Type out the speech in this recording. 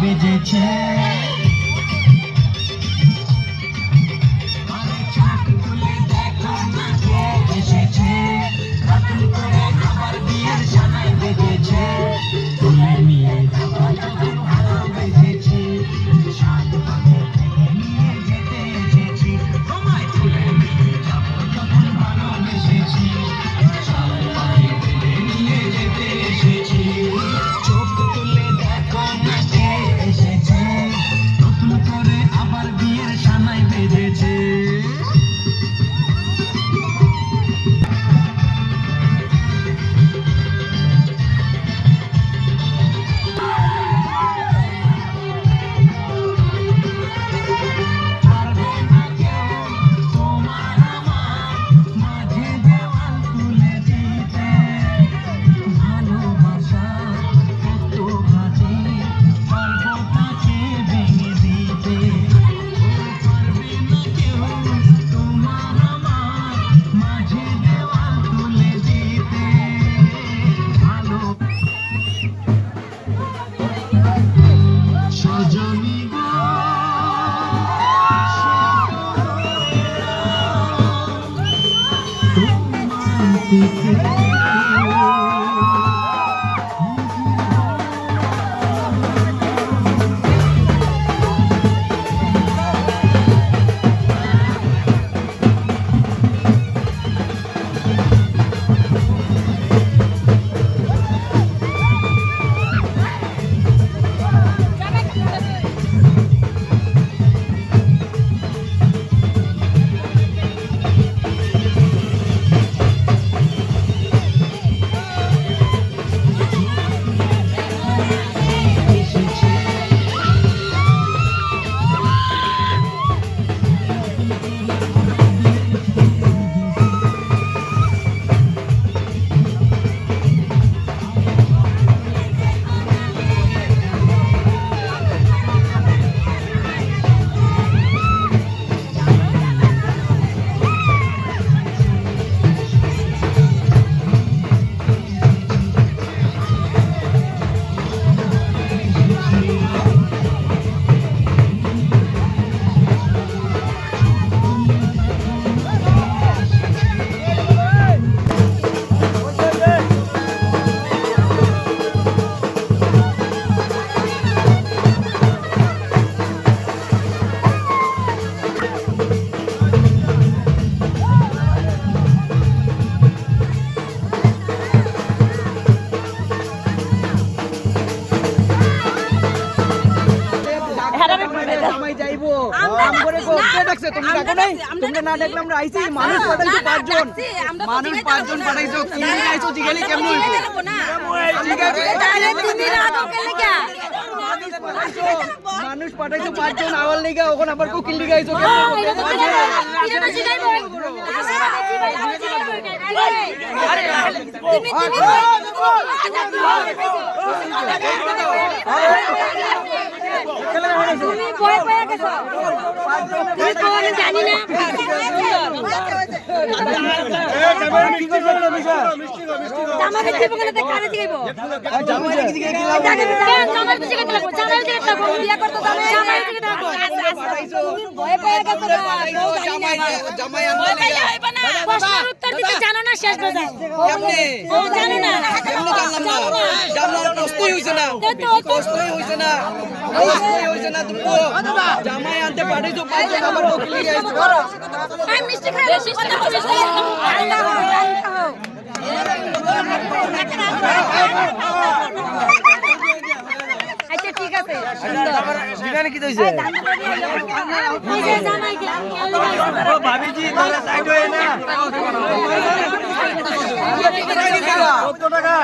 বেজেছে এসেছে নতুন করে আবার বিয়ের সানাই বেজেছে তুলে নিয়ে যাওয়া যখন ভালো বেজেছে সাত পাকে তুলে নিয়ে যেতে এসেছি তোমায় তুলে নিয়ে যাবো যখন ভালো বেসেছি সাত পাকে তুলে নিয়ে যেতে এসেছি চোখ তুলে দেখো না কে এসেছে নতুন করে আবার বিয়ের সানাই বেজেছে তোমরা না দেখলে আমরা আইছি মানুষ পাঠাইছো পাঁচজন মানুষ পাঁচজন পাঠাইছো কি নিয়ে আইছো জিগালি কেমন হইবো মানুষ পাঠাইছো পাঁচজন আওয়ার লাগা ওখানে আবার কোকিল দিকে আইছো তুমি ভয় পেয়ে গেছো আমি জানি না জামাই কি বলতে কানে দিইবো জামাই কি দিকে গেলাম জামাই দিকে গেলাম জামাই দিকে যাবো বিয়া করতে যাবে জামাই দিকে যাবো তুমি ভয় পেয়ে গেছো জামাই আনতে লাগা প্রশ্নের উত্তর দিতে জানো না শেষ বাজার কেমনে ও জানি না কেমনে জানলাম না জানলাম প্রশ্নই হইছে না প্রশ্নই হইছে না প্রশ্নই হইছে না তুমি জামাই আনতে পাঠাইছো পাঁচজন আবার কোকিল দিকে আইছো আমি মিষ্টি খাই বেশি কথা বলিস আচ্ছা ঠিক আছে জিগানে কি কইছে ভাবিজি তাহলে সাইড হই না কত টাকা